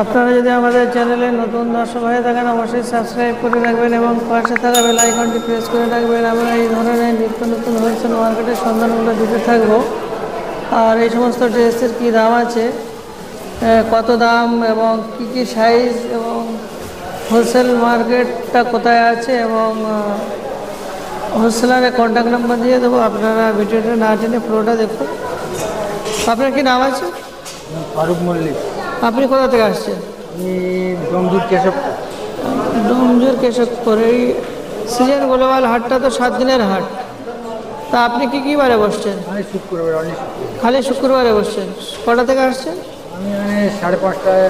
আপনারা যদি আমাদের চ্যানেলে নতুন দর্শক হয়ে থাকেন অবশ্যই সাবস্ক্রাইব করে রাখবেন এবং পাশে থাকা বেল আইকনটি প্রেস করে রাখবেন। আমরা এই ধরনের নিত্য নতুন হোলসেল মার্কেটের সন্ধানগুলো দিতে থাকবো। আর এই সমস্ত ড্রেসের কী দাম আছে, কত দাম এবং কি কি সাইজ এবং হোলসেল মার্কেটটা কোথায় আছে এবং হোলসেলারের কন্ট্যাক্ট নাম্বার দিয়ে দেবো। আপনারা ভিডিওটা না টেনে পুরোটা দেখুন। আপনার কি নাম আছে? ফারুক মল্লিক। আপনি কোথা থেকে আসছেন? আমি ডোমজুর কেশবপুর। ডোমজুর কেশবপুর। এই সিজন গ্লোবাল হাটটা তো 7 দিনের হাট, তা আপনি কি কী বারে বসছেন? আমি শুক্রবার, খালি শুক্রবারে বসছেন। কটা থেকে আসছেন? আমি 5:30টায়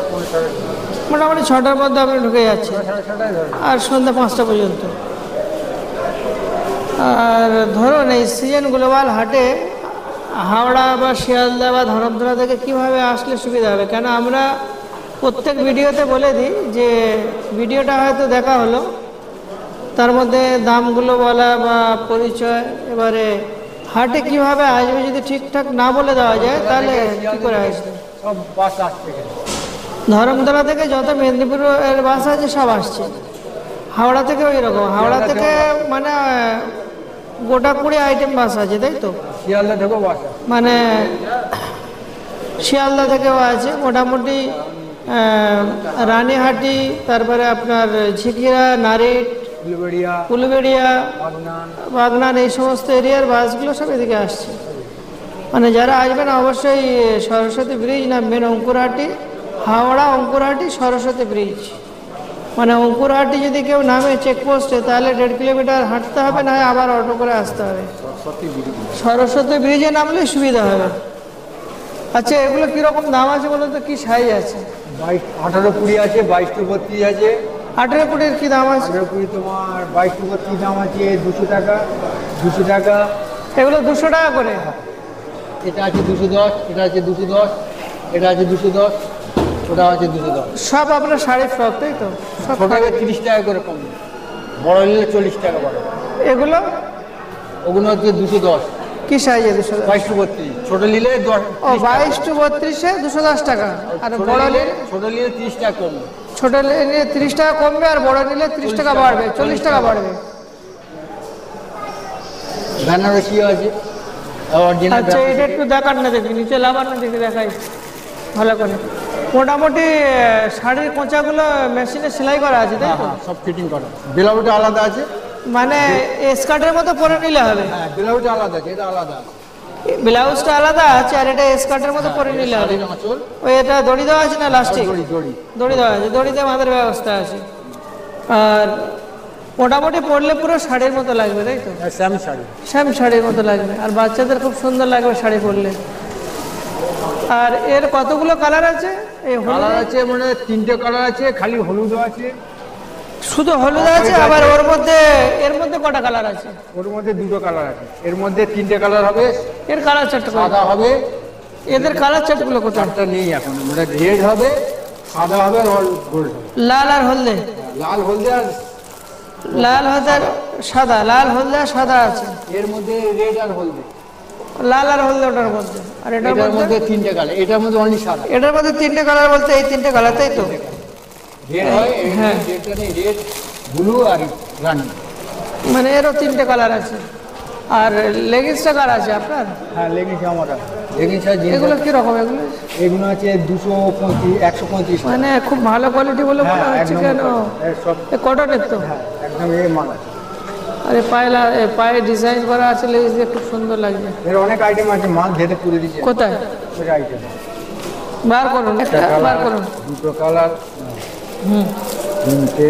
মোটামুটি 6টার মধ্যে আপনি ঢুকে যাচ্ছেন 6:30টায় ধরুন। আর সন্ধ্যা 5টা পর্যন্ত। আর ধরুন এই সিজন গ্লোবাল হাটে হাওড়া বা শিয়ালদা বা ধরমতলা থেকে কীভাবে আসলে সুবিধা হবে? কেন আমরা প্রত্যেক ভিডিওতে বলে দিই যে ভিডিওটা হয়তো দেখা হলো, তার মধ্যে দামগুলো বলা বা পরিচয়, এবারে হাটে কীভাবে আসবে যদি ঠিকঠাক না বলে দেওয়া যায় তাহলে কী করে আসবে? সব বাস আসছে। ধরমতলা থেকে যত মেদিনীপুরের বাস আছে সব আসছে, হাওড়া থেকে ওই রকম। হাওড়া থেকে মানে গোটা 20 আইটেম বাস আছে, তাই তো? শিয়ালদা থেকেও বাস মানে শিয়ালদা থেকেও আছে মোটামুটি, রানীহাটি, তারপরে আপনার ঝিকিরা, নারিট, উলুবেড়িয়া, বাগনান, এই সমস্ত এরিয়ার বাসগুলো সব এদিকে আসছে। মানে যারা আসবেন অবশ্যই সরস্বতী ব্রিজ নামবেন, অঙ্কুরহাটি, হাওড়া অঙ্কুরহাটি সরস্বতী ব্রিজ। মানে অঙ্কুরহাটি যদি কেউ নামে চেকপোস্টে তাহলে 1.5 কিলোমিটার হাঁটতে হবে, না আবার অটো করে আসতে হবে। সরস্বতী ব্রিজে নামলে সুবিধা হবে। আচ্ছা, এগুলো কীরকম দাম আছে বলুন তো? কী সাইজ আছে? 18-20 আছে, 22-32 আছে। 18-20 কী দাম আছে? 18-20 তোমার 22-32 দাম আছে 200 টাকা। 200 টাকা এগুলো 200 টাকা করে। এটা আছে 210, এটা আছে 210, এটা আছে 210, ওটা আছে 210। সব আপনার শাড়ি ফ্রক, তাই তো? সব 30 টাকা করে কম, বড় নিলে 40 টাকা বড়। এগুলো ওগুলো হচ্ছে 210। কি সাইজে? 210, 22-32। ছোট নিলে 10। ও 22-32-এ 210 টাকা। আর বড় নিলে? ছোট নিলে 30 টাকা কমবে। ছোট নিলে 30 টাকা কমবে, আর বড় নিলে 30 টাকা বাড়বে, 40 টাকা বাড়বে। বেনারসি আছে। আচ্ছা, এটা একটু দেখান না, দেখি নিচে লাগান না, দেখি দেখাই ভালো করে। মোটামুটি শাড়ির কোঁচাগুলো মেশিনে সেলাই করা আছে, তাই তো? সব ফিটিং করা। ব্লাউজটা আলাদা আছে, মানে স্কার্টের মতো পরে নিলে হবে? হ্যাঁ, ব্লাউজটা আলাদা আছে, এটা আলাদা। ব্লাউজটা আলাদা আছে আর এটা স্কার্টের মতো পরে নিলে হবে। ওই এটা দড়ি দেওয়া আছে না লাস্টিক? দড়ি দেওয়া আছে, দড়িতে বাঁধার ব্যবস্থা আছে। আর মোটামুটি পরলে পুরো শাড়ির মতো লাগবে, তাই তো? শ্যাম শাড়ির মতো লাগবে, আর বাচ্চাদের খুব সুন্দর লাগবে শাড়ি পরলে। আর এর কতগুলো কালার আছে? এই কালার আছে মানে 3টে কালার আছে, খালি হলুদ আছে। শুধু হলুদ আছে? আবার ওর মধ্যে, এর মধ্যে কটা কালার আছে? ওর মধ্যে 2টো কালার আছে, এর মধ্যে 3টে কালার হবে। এর কালার চারটে সাদা হবে। এদের কালার চারটগুলো কোথায়? চারটা নেই এখন, মানে রেড হবে, সাদা হবে, আর গোল্ড হবে। লাল আর হলদে? লাল হলদে আর লাল হলদে আর সাদা। লাল হলদে আর সাদা আছে, এর মধ্যে রেড আর হলদে। লাল আর হলদে ওটার মধ্যে। আর এটার মধ্যে 3টে কালার, এটার মধ্যে অনলি সাদা। এটার মধ্যে 3টে কালার বলতে এই 3টে কালার, তাই তো? রেড হয়, হ্যাঁ, রেডটা নেই, রেড, ব্লু আর রানি। মানে এরও 3টে কালার আছে। আর লেগিংসটা কার আছে আপনার? হ্যাঁ, লেগিংস আমার আছে। লেগিংস আর জিন্স। এগুলো কীরকম? এগুলো আছে 235-135। মানে খুব ভালো কোয়ালিটি বলে মনে হচ্ছে। কেন? কটনের তো? হ্যাঁ, একদম এই মাল আছে। আরে পায়ে ডিজাইন করা আছে, লেগিংস দিয়ে খুব সুন্দর লাগবে। এর অনেক আইটেম আছে, মাল ধেতে পুরে দিচ্ছে। কোথায়? এর আইটেম বার করুন, একটা বার করুন। 2টো কালার, 3টে,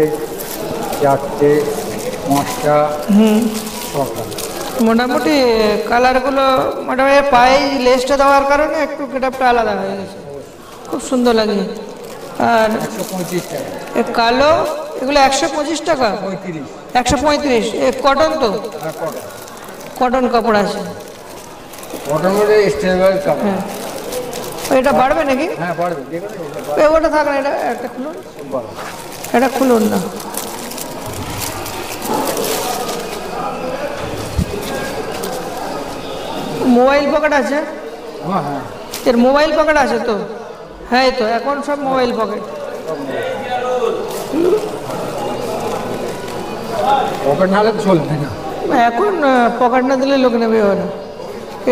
4টে, 5টা, 6টা। মোটামুটি কালারগুলো মোটামুটি পায়ে লেসটা দেওয়ার কারণে একটু গেটআপটা আলাদা হয়ে গেছে, খুব সুন্দর লাগে। আর 125 টাকা। কালো এগুলো 125 টাকা। 135। কটন তো? কটন কাপড় আছে। কটনের স্টেবল কাপড়। হ্যাঁ, এটা বাড়বে নাকি? হ্যাঁ, বাড়বে। ওটা থাক না, এটা একটা খুলুন, এটা খুলুন না। মোবাইল পকেট আছে? হ্যাঁ, এর মোবাইল পকেট আছে তো? হ্যাঁ এই তো এখন সব মোবাইল পকেট। পকেট না হলে তো চলবে না। এখন পকেট না দিলে লোক নেবে না।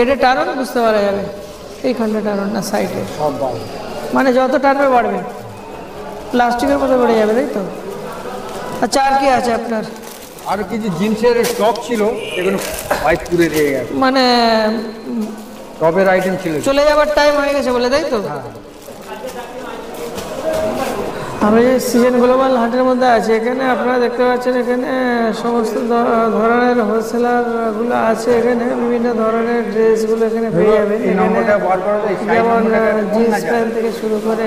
এটা টানুন বুঝতে পারা যাবে, এইখানটা টানুন না সাইডে, সব বাড়বে। মানে যত টানবে বাড়বে, প্লাস্টিকের মতো বেড়ে যাবে তাই তো। আচ্ছা আর কি আছে আপনার? আর কিছু জিন্সের স্টক ছিল, এগুলো বাইক পুড়ে দিয়ে গেছে। মানে টপের আইটেম ছিল। চলে যাবার টাইম হয়ে গেছে বলে তাই তো। হ্যাঁ। আমি যে সিজন গ্লোবাল হাটের মধ্যে আছে, এখানে আপনারা দেখতে পাচ্ছেন এখানে সমস্ত ধরনের হোলসেলারগুলো আছে। এখানে বিভিন্ন ধরনের ড্রেসগুলো এখানে পেয়ে যাবেন। যেমন জিন্স প্যান্ট থেকে শুরু করে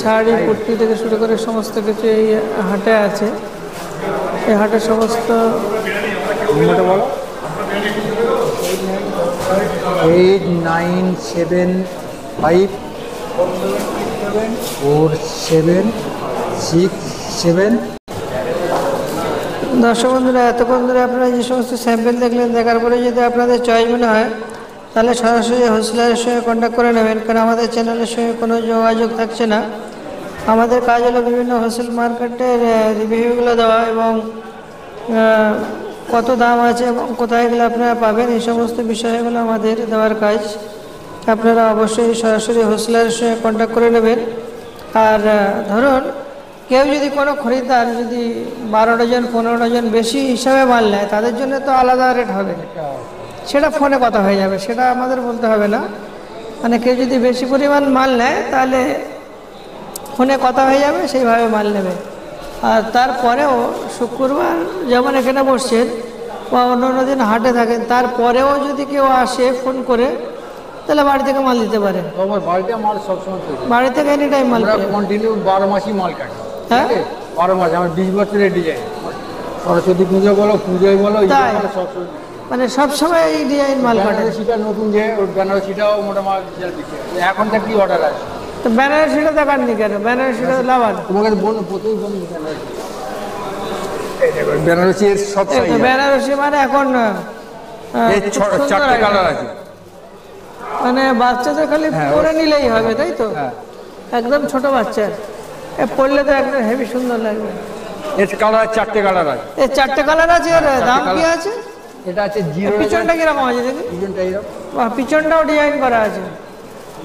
শাড়ি কুর্তি থেকে শুরু করে সমস্ত কিছু এই হাটে আছে। এই হাটে সমস্ত 89754767। দর্শক বন্ধুরা, এতক্ষণ ধরে আপনারা যে সমস্ত স্যাম্পেল দেখলেন, দেখার পরে যদি আপনাদের চয়েস মনে হয় তাহলে সরাসরি হোলসেলারের সঙ্গে কন্ট্যাক্ট করে নেবেন, কারণ আমাদের চ্যানেলের সঙ্গে কোনো যোগাযোগ থাকছে না। আমাদের কাজ হলো বিভিন্ন হোলসেল মার্কেটের রিভিউগুলো দেওয়া এবং কত দাম আছে এবং কোথায় গেলে আপনারা পাবেন, এই সমস্ত বিষয়গুলো আমাদের দেওয়ার কাজ। আপনারা অবশ্যই সরাসরি হোলসেলারের সঙ্গে কন্ট্যাক্ট করে নেবেন। আর ধরুন কেউ যদি কোনো খরিদ্দার যদি 12 ডজন 15 ডজন বেশি হিসাবে মাল নেয়, তাদের জন্য তো আলাদা রেট হবে, সেটা ফোনে কথা হয়ে যাবে, সেটা আমাদের বলতে হবে না। মানে কেউ যদি বেশি পরিমাণ মাল নেয় তাহলে ফোনে কথা হয়ে যাবে, সেইভাবে মাল নেবে। আর তারপরেও শুক্রবার যেমন এখানে বসছেন বা অন্য অন্য দিন হাটে থাকেন, তারপরেও যদি কেউ আসে ফোন করে তাহলে বাড়ি থেকে মাল দিতে পারে। বাড়িতে মাল সবসময় বাড়ি থেকে এনি টাইম মাল কন্টিনিউ 12 মাসই মাল কাটে। হ্যাঁ 12 মাস, আমার 20 বছরের ডিজাইন। সরস্বতী পুজো বলো, পুজোয় বলো, তাই? সবসময় মানে সবসময় এই ডিজাইন মাল কাটে। বেনারসিটা নতুন যে ওর বেনারসিটাও মোটামুটি দিচ্ছে। এখন তো কি অর্ডার আছে? তো বেনারসিটা দেখাননি কেন? বেনারসিটা লাভান তোমাকে বলুন, প্রথমেই বলুন বেনারসি এর সব সাইজ। বেনারসি মানে এখন চারটে কালার আছে। মানে বাচ্চাদের খালি পরে নিলেই হবে তাই তো? একদম ছোট বাচ্চার পরলে তো একদম হেভি সুন্দর লাগবে। এর কালার চারটে কালার আছে। এই চারটে কালার আছে। এর দাম কি আছে? এটা আছে জিরো। পিছনটা কিরকম আছে দেখি? পিছনটা এরকম। পিছনটাও ডিজাইন করা আছে,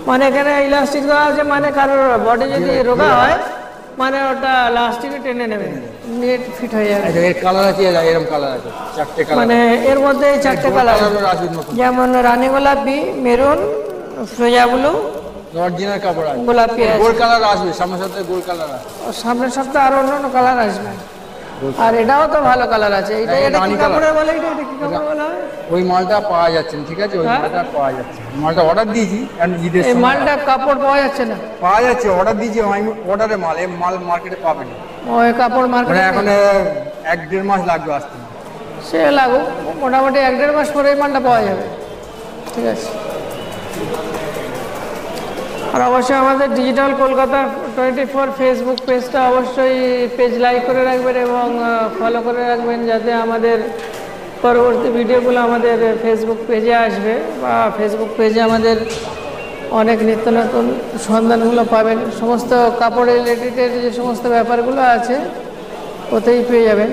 মানে এখানে ইলাস্টিক দেওয়া আছে, মানে কারোর বডি যদি রোগা হয় মানে ওটা লাস্টিকে টেনে নেবে, নেট ফিট হয়ে যাবে। এর কালার আছে, এরকম কালার আছে, চারটে কালার। মানে এর মধ্যে এই চারটে কালার, যেমন রানী গোলাপি, মেরুন, ফ্রোজা ব্লু, অরিজিনাল কাপড় আছে, গোলাপি আছে। গোল্ড কালার আসবে সামনের সপ্তাহে, গোল্ড কালার আসবে সামনের সপ্তাহে আরো অন্য কালার আসবে। আর এটাও তো ভালো কালার আছে। এটা কি কাপড়ের বলে? এটা কি কাপড় বলা হয়? ওই মালটা পাওয়া যাচ্ছে না, ঠিক আছে? ওই মালটা পাওয়া যাচ্ছে না। মালটা অর্ডার দিয়েছি, এই মালটা কাপড় পাওয়া যাচ্ছে না। পাওয়া যাচ্ছে, অর্ডার দিয়েছি, আমি অর্ডারের মাল, এই মাল মার্কেটে পাবেন। ওই কাপড় মার্কেটে এখন 1-1.5 মাস লাগবে আসতে। সে লাগুক, মোটামুটি 1-1.5 মাস পরে এই মালটা পাওয়া যাবে, ঠিক আছে? আর অবশ্যই আমাদের ডিজিটাল কলকাতা 24 ফেসবুক পেজটা অবশ্যই পেজ লাইক করে রাখবেন এবং ফলো করে রাখবেন, যাতে আমাদের পরবর্তী ভিডিওগুলো আমাদের ফেসবুক পেজে আসবে, বা ফেসবুক পেজে আমাদের অনেক নিত্য নতুন সন্ধানগুলো পাবেন। সমস্ত কাপড় রিলেটেড যে সমস্ত ব্যাপারগুলো আছে ওতেই পেয়ে যাবেন।